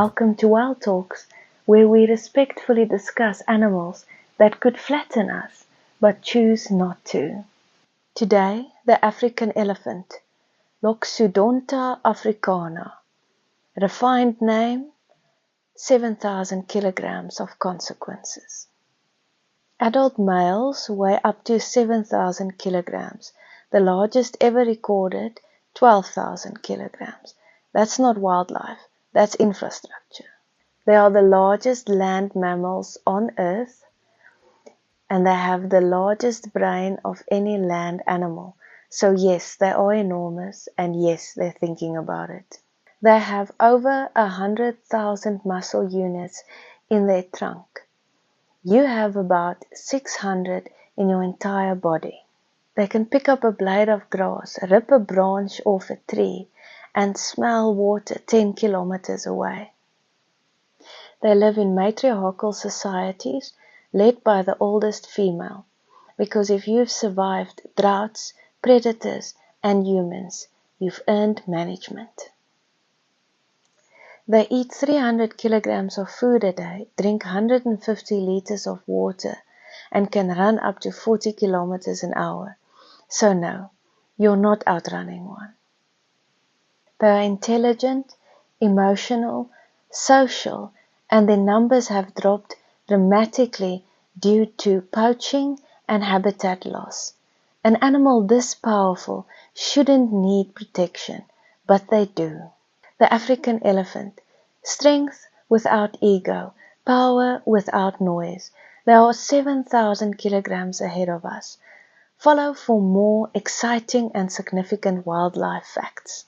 Welcome to Wild Talks, where we respectfully discuss animals that could flatten us, but choose not to. Today, the African elephant, Loxodonta africana. Refined name, 7,000 kilograms of consequences. Adult males weigh up to 7,000 kilograms. The largest ever recorded, 12,000 kilograms. That's not wildlife, that's infrastructure. They are the largest land mammals on Earth, and they have the largest brain of any land animal. So yes, they are enormous, and yes, they're thinking about it. They have over 100,000 muscle units in their trunk. You have about 600 in your entire body. They can pick up a blade of grass, rip a branch off a tree, and smell water 10 kilometers away. They live in matriarchal societies led by the oldest female, because if you've survived droughts, predators, and humans, you've earned management. They eat 300 kilograms of food a day, drink 150 liters of water, and can run up to 40 kilometers an hour. So no, you're not outrunning one. They are intelligent, emotional, social, and their numbers have dropped dramatically due to poaching and habitat loss. An animal this powerful shouldn't need protection, but they do. The African elephant, strength without ego, power without noise. There are 7,000 kilograms ahead of us. Follow for more exciting and significant wildlife facts.